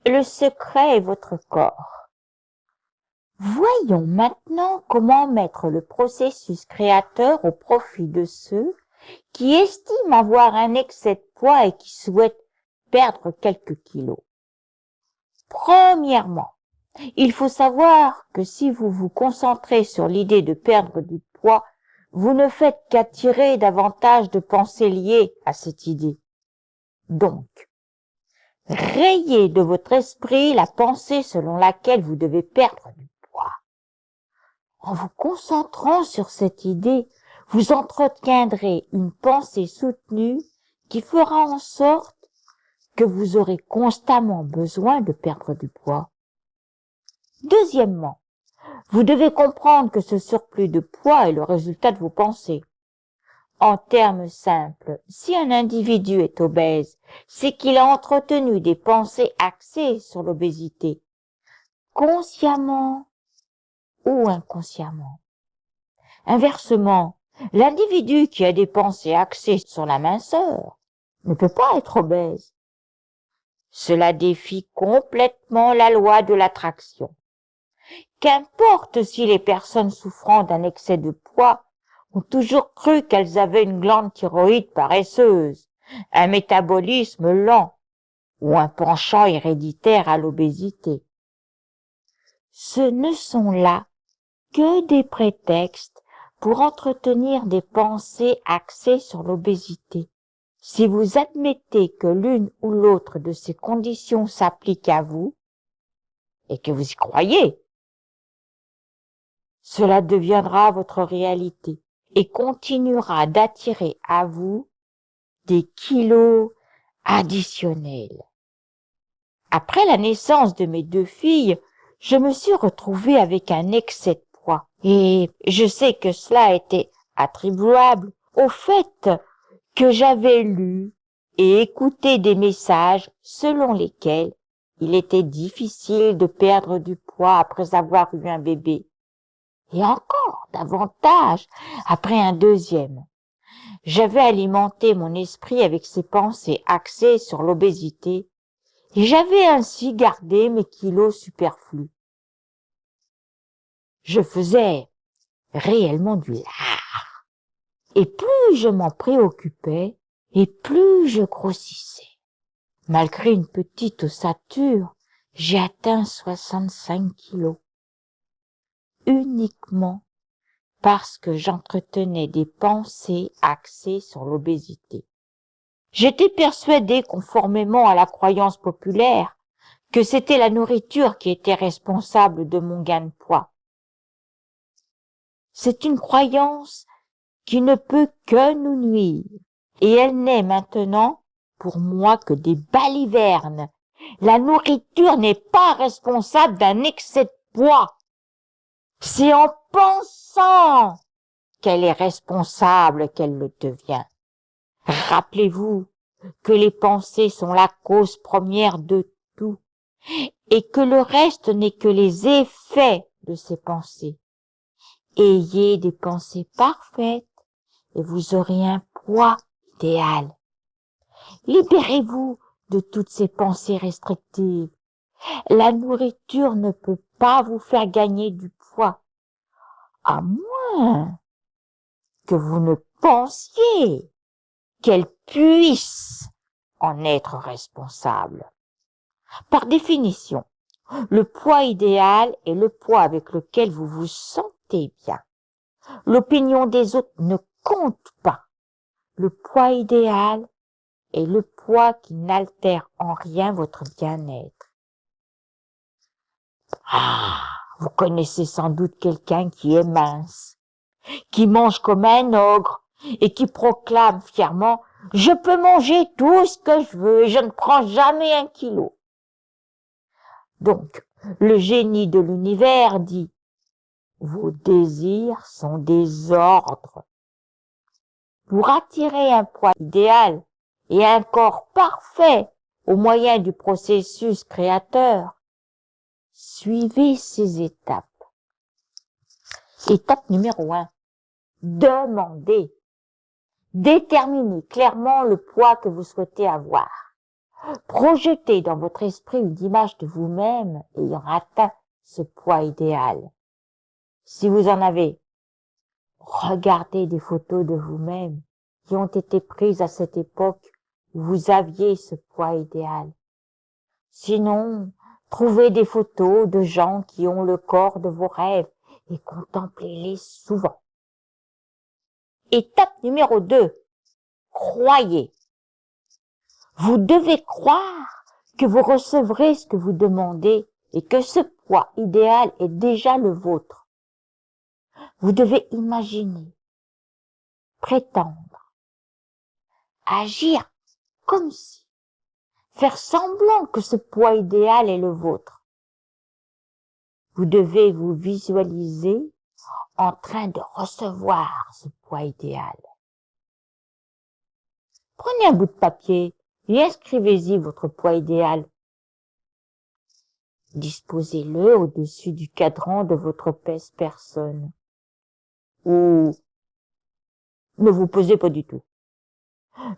Le secret est votre corps. Voyons maintenant comment mettre le processus créateur au profit de ceux qui estiment avoir un excès de poids et qui souhaitent perdre quelques kilos. Premièrement, il faut savoir que si vous vous concentrez sur l'idée de perdre du poids, vous ne faites qu'attirer davantage de pensées liées à cette idée. Donc, rayez de votre esprit la pensée selon laquelle vous devez perdre du poids. En vous concentrant sur cette idée, vous entretiendrez une pensée soutenue qui fera en sorte que vous aurez constamment besoin de perdre du poids. Deuxièmement, vous devez comprendre que ce surplus de poids est le résultat de vos pensées. En termes simples, si un individu est obèse, c'est qu'il a entretenu des pensées axées sur l'obésité, consciemment ou inconsciemment. Inversement, l'individu qui a des pensées axées sur la minceur ne peut pas être obèse. Cela défie complètement la loi de l'attraction. Qu'importe si les personnes souffrant d'un excès de poids ont toujours cru qu'elles avaient une glande thyroïde paresseuse, un métabolisme lent ou un penchant héréditaire à l'obésité. Ce ne sont là que des prétextes pour entretenir des pensées axées sur l'obésité. Si vous admettez que l'une ou l'autre de ces conditions s'applique à vous, et que vous y croyez, cela deviendra votre réalité et continuera d'attirer à vous des kilos additionnels. Après la naissance de mes 2 filles, je me suis retrouvée avec un excès de poids et je sais que cela était attribuable au fait que j'avais lu et écouté des messages selon lesquels il était difficile de perdre du poids après avoir eu un bébé. Et encore davantage après un deuxième. J'avais alimenté mon esprit avec ces pensées axées sur l'obésité et j'avais ainsi gardé mes kilos superflus. Je faisais réellement du lard. Et plus je m'en préoccupais, et plus je grossissais. Malgré une petite ossature, j'ai atteint 65 kilos. Uniquement parce que j'entretenais des pensées axées sur l'obésité. J'étais persuadée, conformément à la croyance populaire, que c'était la nourriture qui était responsable de mon gain de poids. C'est une croyance qui ne peut que nous nuire, et elle n'est maintenant pour moi que des balivernes. La nourriture n'est pas responsable d'un excès de poids. C'est en pensant qu'elle est responsable qu'elle le devient. Rappelez-vous que les pensées sont la cause première de tout et que le reste n'est que les effets de ces pensées. Ayez des pensées parfaites et vous aurez un poids idéal. Libérez-vous de toutes ces pensées restrictives. La nourriture ne peut pas vous faire gagner du poids, à moins que vous ne pensiez qu'elle puisse en être responsable. Par définition, le poids idéal est le poids avec lequel vous vous sentez bien. L'opinion des autres ne compte pas. Le poids idéal est le poids qui n'altère en rien votre bien-être. Ah, vous connaissez sans doute quelqu'un qui est mince, qui mange comme un ogre et qui proclame fièrement « Je peux manger tout ce que je veux et je ne prends jamais 1 kilo ». Donc, le génie de l'univers dit « Vos désirs sont des ordres ». Pour attirer un poids idéal et un corps parfait au moyen du processus créateur, suivez ces étapes. Étape numéro 1. Demandez. Déterminez clairement le poids que vous souhaitez avoir. Projetez dans votre esprit une image de vous-même ayant atteint ce poids idéal. Si vous en avez, regardez des photos de vous-même qui ont été prises à cette époque où vous aviez ce poids idéal. Sinon, trouvez des photos de gens qui ont le corps de vos rêves et contemplez-les souvent. Étape numéro 2. Croyez. Vous devez croire que vous recevrez ce que vous demandez et que ce poids idéal est déjà le vôtre. Vous devez imaginer, prétendre, agir comme si, faire semblant que ce poids idéal est le vôtre. Vous devez vous visualiser en train de recevoir ce poids idéal. Prenez un bout de papier et inscrivez-y votre poids idéal. Disposez-le au-dessus du cadran de votre pèse-personne. Ou ne vous pesez pas du tout.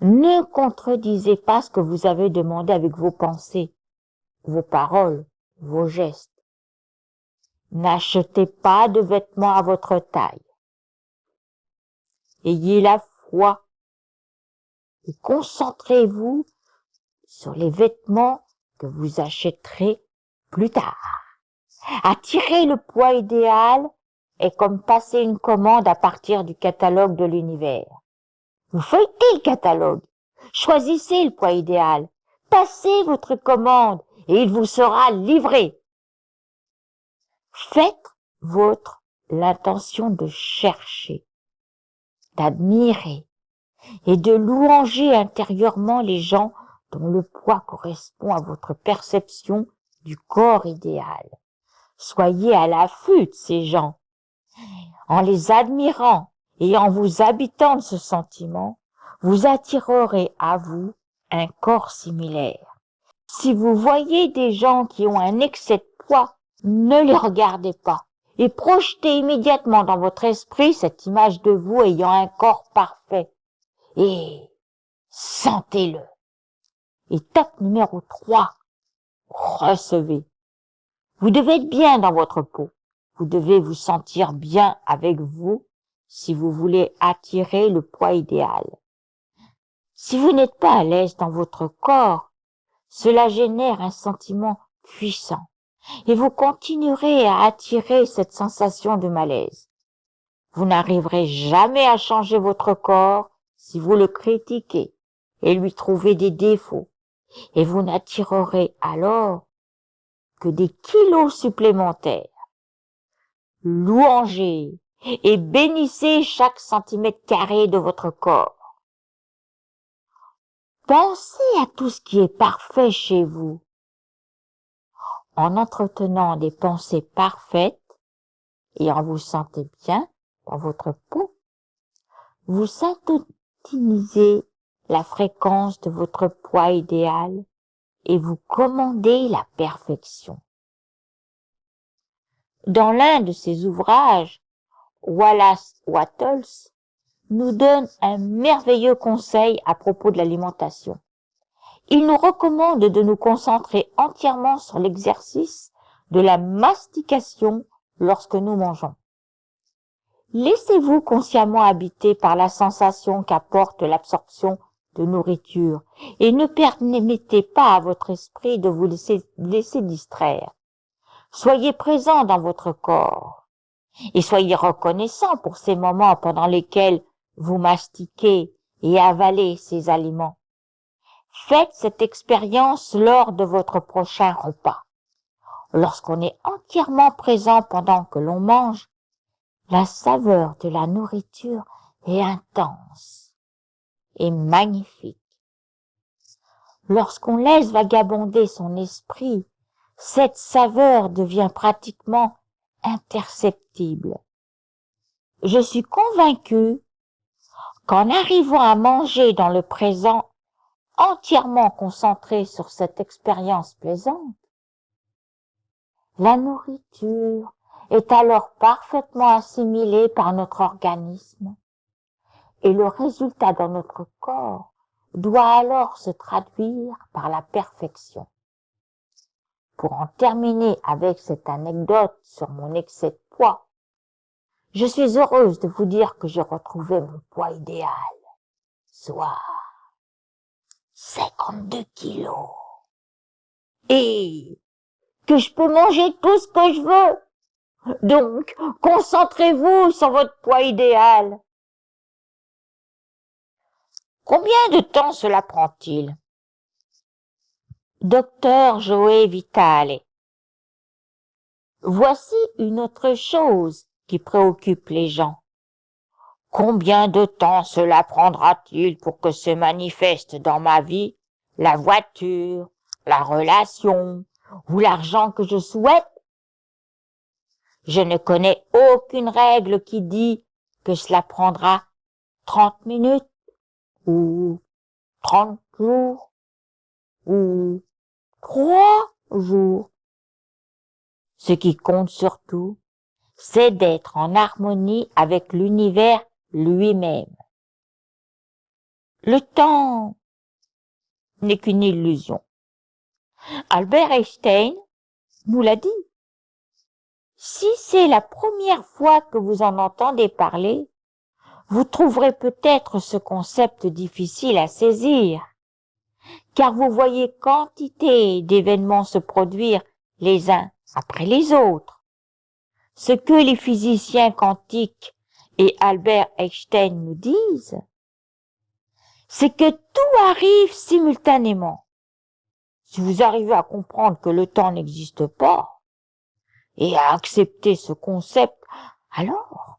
Ne contredisez pas ce que vous avez demandé avec vos pensées, vos paroles, vos gestes. N'achetez pas de vêtements à votre taille. Ayez la foi et concentrez-vous sur les vêtements que vous achèterez plus tard. Attirer le poids idéal est comme passer une commande à partir du catalogue de l'univers. Vous feuilletez le catalogue, choisissez le poids idéal, passez votre commande et il vous sera livré. Faites votre l'intention de chercher, d'admirer et de louanger intérieurement les gens dont le poids correspond à votre perception du corps idéal. Soyez à l'affût de ces gens. En les admirant et en vous habitant de ce sentiment, vous attirerez à vous un corps similaire. Si vous voyez des gens qui ont un excès de poids, ne les regardez pas et projetez immédiatement dans votre esprit cette image de vous ayant un corps parfait. Et sentez-le. Étape numéro 3. Recevez. Vous devez être bien dans votre peau. Vous devez vous sentir bien avec vous si vous voulez attirer le poids idéal. Si vous n'êtes pas à l'aise dans votre corps, cela génère un sentiment puissant et vous continuerez à attirer cette sensation de malaise. Vous n'arriverez jamais à changer votre corps si vous le critiquez et lui trouvez des défauts, et vous n'attirerez alors que des kilos supplémentaires. Louangez et bénissez chaque centimètre carré de votre corps. Pensez à tout ce qui est parfait chez vous. En entretenant des pensées parfaites et en vous sentez bien dans votre peau, vous synthétisez la fréquence de votre poids idéal et vous commandez la perfection. Dans l'un de ses ouvrages, Wallace Wattles nous donne un merveilleux conseil à propos de l'alimentation. Il nous recommande de nous concentrer entièrement sur l'exercice de la mastication lorsque nous mangeons. Laissez-vous consciemment habiter par la sensation qu'apporte l'absorption de nourriture et ne permettez pas à votre esprit de vous laisser distraire. Soyez présent dans votre corps et soyez reconnaissant pour ces moments pendant lesquels vous mastiquez et avalez ces aliments. Faites cette expérience lors de votre prochain repas. Lorsqu'on est entièrement présent pendant que l'on mange, la saveur de la nourriture est intense et magnifique. Lorsqu'on laisse vagabonder son esprit, cette saveur devient pratiquement imperceptible. Je suis convaincue qu'en arrivant à manger dans le présent, entièrement concentré sur cette expérience plaisante, la nourriture est alors parfaitement assimilée par notre organisme et le résultat dans notre corps doit alors se traduire par la perfection. Pour en terminer avec cette anecdote sur mon excès de poids, je suis heureuse de vous dire que j'ai retrouvé mon poids idéal, soit 52 kilos. Et que je peux manger tout ce que je veux. Donc, concentrez-vous sur votre poids idéal. Combien de temps cela prend-il? Docteur Joe Vitale. Voici une autre chose qui préoccupe les gens. Combien de temps cela prendra-t-il pour que se manifeste dans ma vie la voiture, la relation ou l'argent que je souhaite? Je ne connais aucune règle qui dit que cela prendra 30 minutes ou 30 jours ou 3 jours. Ce qui compte surtout, c'est d'être en harmonie avec l'univers lui-même. Le temps n'est qu'une illusion. Albert Einstein nous l'a dit. Si c'est la première fois que vous en entendez parler, vous trouverez peut-être ce concept difficile à saisir, car vous voyez quantité d'événements se produire les uns après les autres. Ce que les physiciens quantiques et Albert Einstein nous disent, c'est que tout arrive simultanément. Si vous arrivez à comprendre que le temps n'existe pas et à accepter ce concept, alors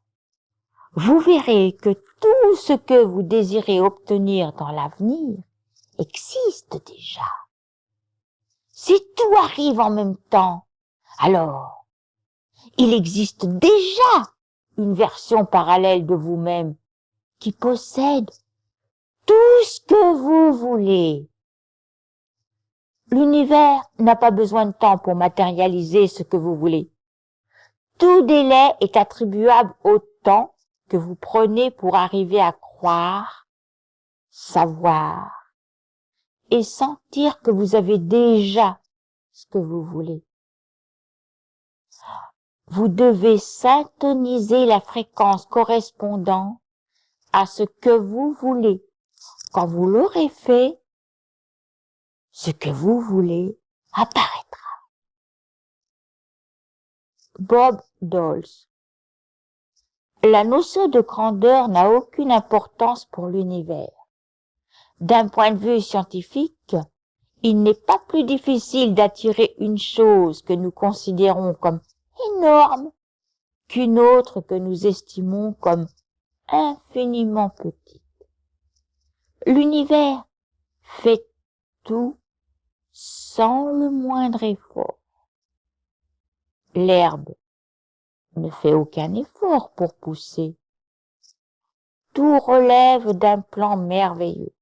vous verrez que tout ce que vous désirez obtenir dans l'avenir existe déjà. Si tout arrive en même temps, alors il existe déjà une version parallèle de vous-même qui possède tout ce que vous voulez. L'univers n'a pas besoin de temps pour matérialiser ce que vous voulez. Tout délai est attribuable au temps que vous prenez pour arriver à croire, savoir et sentir que vous avez déjà ce que vous voulez. Vous devez syntoniser la fréquence correspondant à ce que vous voulez. Quand vous l'aurez fait, ce que vous voulez apparaîtra. Bob Dols. La notion de grandeur n'a aucune importance pour l'univers. D'un point de vue scientifique, il n'est pas plus difficile d'attirer une chose que nous considérons comme énorme qu'une autre que nous estimons comme infiniment petite. L'univers fait tout sans le moindre effort. L'herbe ne fait aucun effort pour pousser. Tout relève d'un plan merveilleux.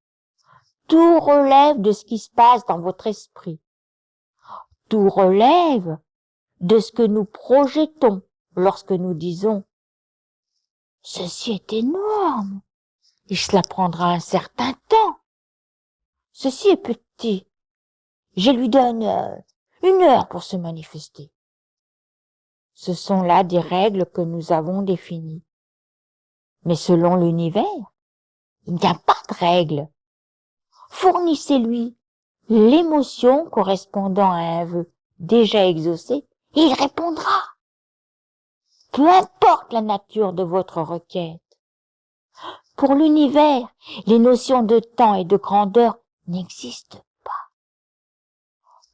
Tout relève de ce qui se passe dans votre esprit. Tout relève de ce que nous projetons lorsque nous disons « Ceci est énorme et cela prendra un certain temps. Ceci est petit. Je lui donne 1 heure pour se manifester. » Ce sont là des règles que nous avons définies. Mais selon l'univers, il n'y a pas de règles. Fournissez-lui l'émotion correspondant à un vœu déjà exaucé et il répondra. Peu importe la nature de votre requête. Pour l'univers, les notions de temps et de grandeur n'existent pas.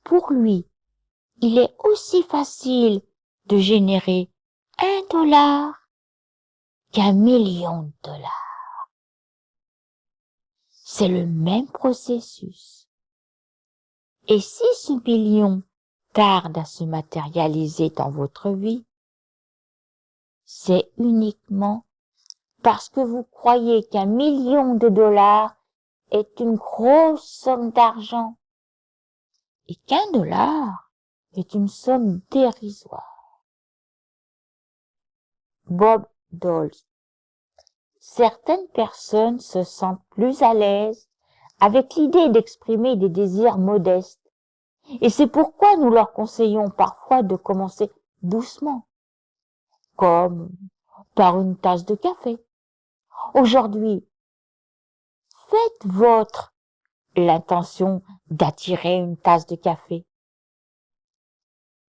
Pour lui, il est aussi facile de générer $1 qu'1 million de dollars. C'est le même processus. Et si ce million tarde à se matérialiser dans votre vie, c'est uniquement parce que vous croyez qu'1 million de dollars est une grosse somme d'argent et qu'1 dollar est une somme dérisoire. Bob Dols. Certaines personnes se sentent plus à l'aise avec l'idée d'exprimer des désirs modestes. Et c'est pourquoi nous leur conseillons parfois de commencer doucement, comme par une tasse de café. Aujourd'hui, faites votre l'intention d'attirer une tasse de café.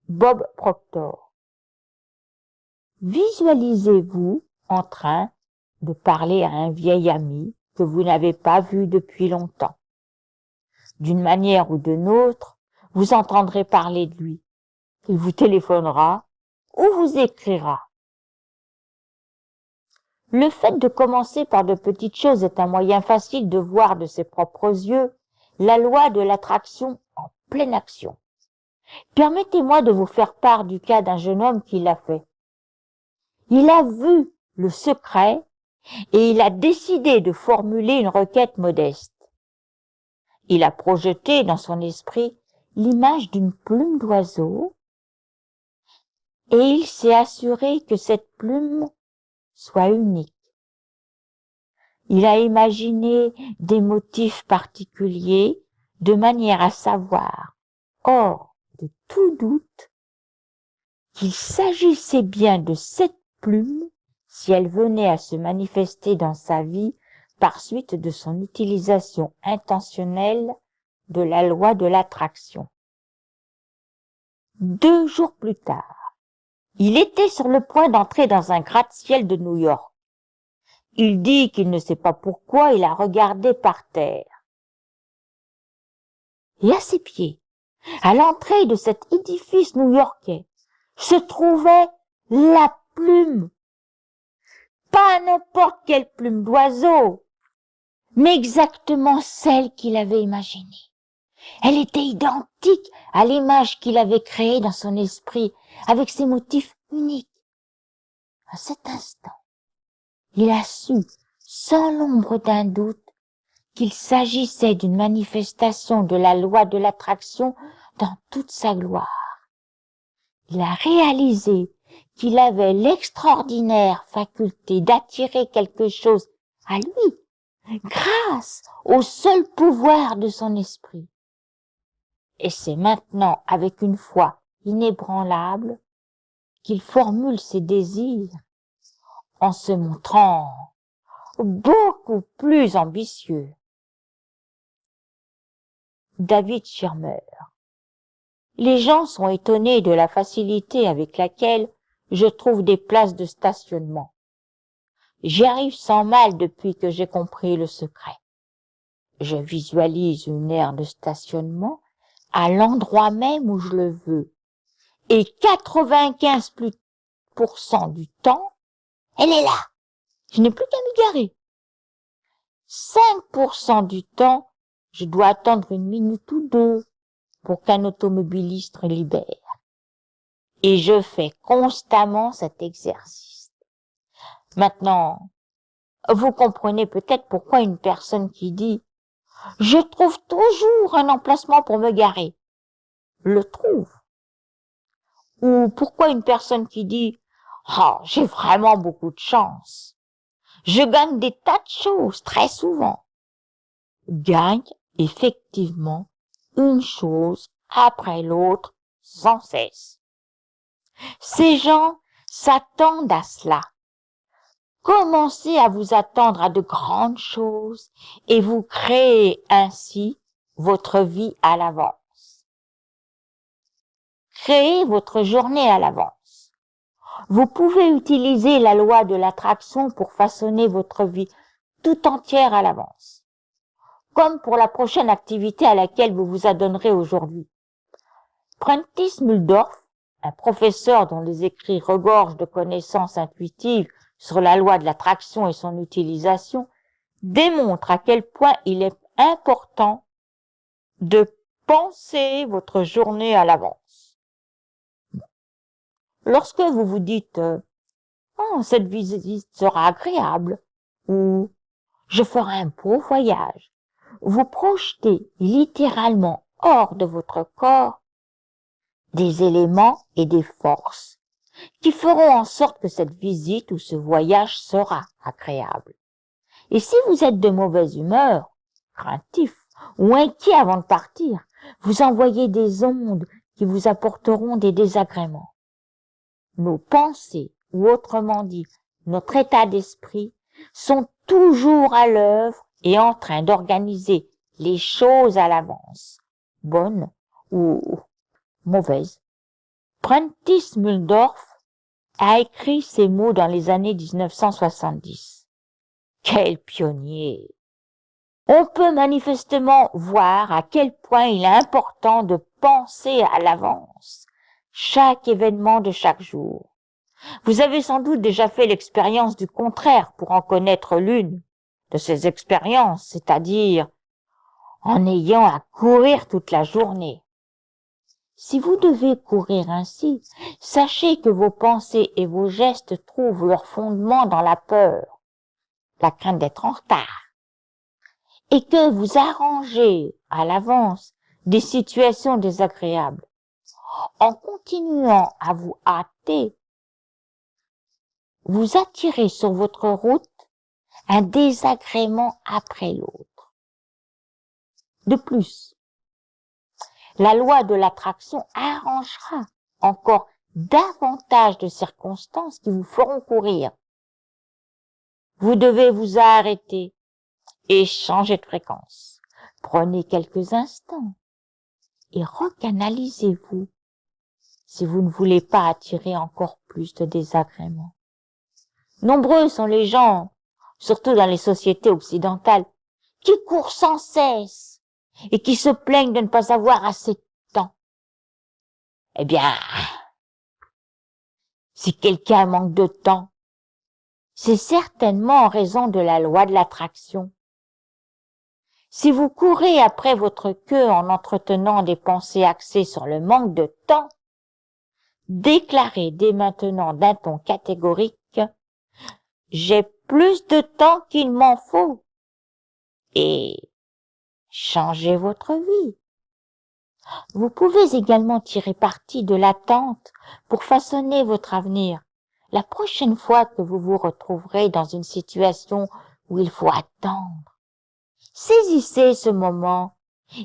Bob Proctor. Visualisez-vous en train de parler à un vieil ami que vous n'avez pas vu depuis longtemps. D'une manière ou d'une autre, vous entendrez parler de lui. Il vous téléphonera ou vous écrira. Le fait de commencer par de petites choses est un moyen facile de voir de ses propres yeux la loi de l'attraction en pleine action. Permettez-moi de vous faire part du cas d'un jeune homme qui l'a fait. Il a vu le secret et il a décidé de formuler une requête modeste. Il a projeté dans son esprit l'image d'une plume d'oiseau et il s'est assuré que cette plume soit unique. Il a imaginé des motifs particuliers de manière à savoir, hors de tout doute, qu'il s'agissait bien de cette plume si elle venait à se manifester dans sa vie par suite de son utilisation intentionnelle de la loi de l'attraction. 2 jours plus tard, il était sur le point d'entrer dans un gratte-ciel de New York. Il dit qu'il ne sait pas pourquoi il a regardé par terre. Et à ses pieds, à l'entrée de cet édifice new-yorkais, se trouvait la plume. Pas n'importe quelle plume d'oiseau, mais exactement celle qu'il avait imaginée. Elle était identique à l'image qu'il avait créée dans son esprit, avec ses motifs uniques. À cet instant, il a su, sans l'ombre d'un doute, qu'il s'agissait d'une manifestation de la loi de l'attraction dans toute sa gloire. Il a réalisé qu'il avait l'extraordinaire faculté d'attirer quelque chose à lui, grâce au seul pouvoir de son esprit. Et c'est maintenant avec une foi inébranlable qu'il formule ses désirs en se montrant beaucoup plus ambitieux. David Schirmer. Les gens sont étonnés de la facilité avec laquelle je trouve des places de stationnement. J'y arrive sans mal depuis que j'ai compris le secret. Je visualise une aire de stationnement à l'endroit même où je le veux. Et 95% du temps, elle est là. Je n'ai plus qu'à m'y garer. 5% du temps, je dois attendre 1 minute ou 2 pour qu'un automobiliste libère. Et je fais constamment cet exercice. Maintenant, vous comprenez peut-être pourquoi une personne qui dit « Je trouve toujours un emplacement pour me garer » le trouve. Ou pourquoi une personne qui dit « Oh, j'ai vraiment beaucoup de chance. Je gagne des tas de choses très souvent. » gagne effectivement une chose après l'autre sans cesse. Ces gens s'attendent à cela. Commencez à vous attendre à de grandes choses et vous créez ainsi votre vie à l'avance. Créez votre journée à l'avance. Vous pouvez utiliser la loi de l'attraction pour façonner votre vie tout entière à l'avance. Comme pour la prochaine activité à laquelle vous vous adonnerez aujourd'hui. Prentice Mulldorf, un professeur dont les écrits regorgent de connaissances intuitives sur la loi de l'attraction et son utilisation, démontre à quel point il est important de penser votre journée à l'avance. Lorsque vous vous dites « Oh, cette visite sera agréable » ou « Je ferai un beau voyage », vous projetez littéralement hors de votre corps des éléments et des forces qui feront en sorte que cette visite ou ce voyage sera agréable. Et si vous êtes de mauvaise humeur, craintif ou inquiet avant de partir, vous envoyez des ondes qui vous apporteront des désagréments. Nos pensées, ou autrement dit, notre état d'esprit, sont toujours à l'œuvre et en train d'organiser les choses à l'avance, bonnes ou mauvaises. Prentice Mulldorf a écrit ces mots dans les années 1970. Quel pionnier! On peut manifestement voir à quel point il est important de penser à l'avance chaque événement de chaque jour. Vous avez sans doute déjà fait l'expérience du contraire pour en connaître l'une de ces expériences, c'est-à-dire en ayant à courir toute la journée. Si vous devez courir ainsi, sachez que vos pensées et vos gestes trouvent leur fondement dans la peur, la crainte d'être en retard, et que vous arrangez à l'avance des situations désagréables. En continuant à vous hâter, vous attirez sur votre route un désagrément après l'autre. De plus, la loi de l'attraction arrangera encore davantage de circonstances qui vous feront courir. Vous devez vous arrêter et changer de fréquence. Prenez quelques instants et recanalisez-vous si vous ne voulez pas attirer encore plus de désagréments. Nombreux sont les gens, surtout dans les sociétés occidentales, qui courent sans cesse et qui se plaignent de ne pas avoir assez de temps. Eh bien, si quelqu'un manque de temps, c'est certainement en raison de la loi de l'attraction. Si vous courez après votre queue en entretenant des pensées axées sur le manque de temps, déclarez dès maintenant d'un ton catégorique « J'ai plus de temps qu'il m'en faut » et changez votre vie. Vous pouvez également tirer parti de l'attente pour façonner votre avenir. La prochaine fois que vous vous retrouverez dans une situation où il faut attendre, saisissez ce moment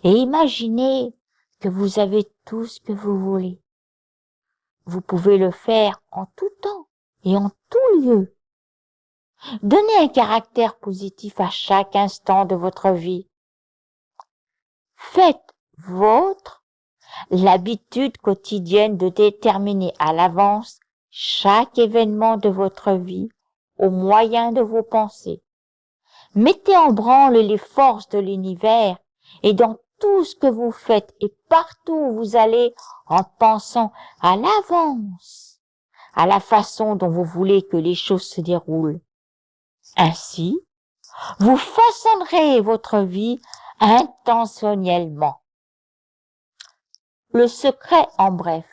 et imaginez que vous avez tout ce que vous voulez. Vous pouvez le faire en tout temps et en tout lieu. Donnez un caractère positif à chaque instant de votre vie. Faites vôtre l'habitude quotidienne de déterminer à l'avance chaque événement de votre vie au moyen de vos pensées. Mettez en branle les forces de l'univers et dans tout ce que vous faites et partout où vous allez en pensant à l'avance, à la façon dont vous voulez que les choses se déroulent. Ainsi, vous façonnerez votre vie intentionnellement. Le secret en bref.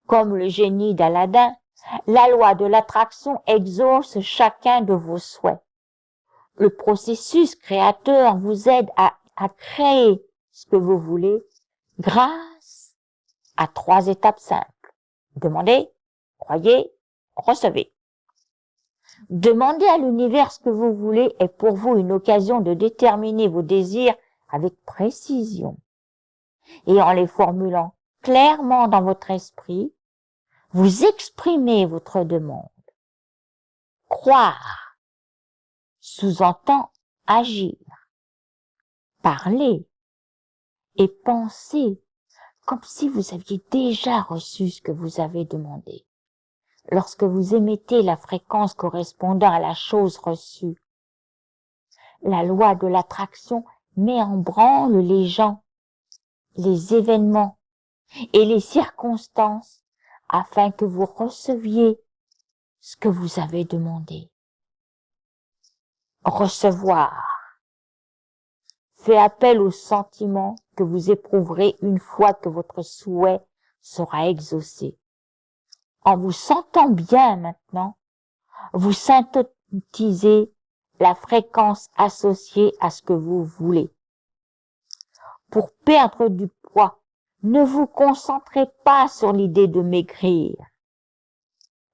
Comme le génie d'Aladin, la loi de l'attraction exauce chacun de vos souhaits. Le processus créateur vous aide à créer ce que vous voulez grâce à 3 étapes simples. Demandez, croyez, recevez. Demander à l'univers ce que vous voulez est pour vous une occasion de déterminer vos désirs avec précision. Et en les formulant clairement dans votre esprit, vous exprimez votre demande. Croire sous-entend agir, parler et penser comme si vous aviez déjà reçu ce que vous avez demandé. Lorsque vous émettez la fréquence correspondant à la chose reçue, la loi de l'attraction met en branle les gens, les événements et les circonstances afin que vous receviez ce que vous avez demandé. Recevoir fait appel au sentiment que vous éprouverez une fois que votre souhait sera exaucé. En vous sentant bien maintenant, vous synthétisez la fréquence associée à ce que vous voulez. Pour perdre du poids, ne vous concentrez pas sur l'idée de maigrir.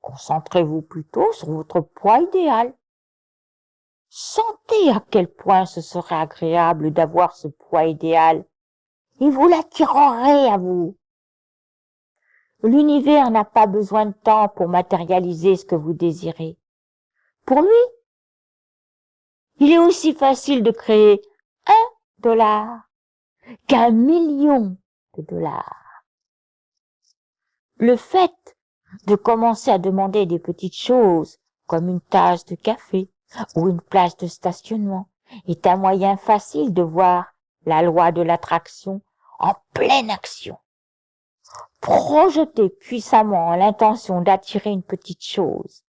Concentrez-vous plutôt sur votre poids idéal. Sentez à quel point ce serait agréable d'avoir ce poids idéal et vous l'attirerez à vous. L'univers n'a pas besoin de temps pour matérialiser ce que vous désirez. Pour lui, il est aussi facile de créer $1 qu'1 million de dollars. Le fait de commencer à demander des petites choses comme une tasse de café ou une place de stationnement est un moyen facile de voir la loi de l'attraction en pleine action. Projetez puissamment l'intention d'attirer une petite chose.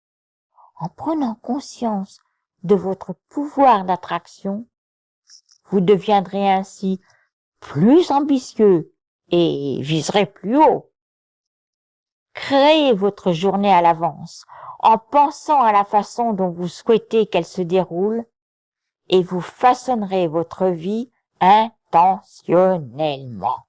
En prenant conscience de votre pouvoir d'attraction, vous deviendrez ainsi plus ambitieux et viserez plus haut. Créez votre journée à l'avance en pensant à la façon dont vous souhaitez qu'elle se déroule et vous façonnerez votre vie intentionnellement.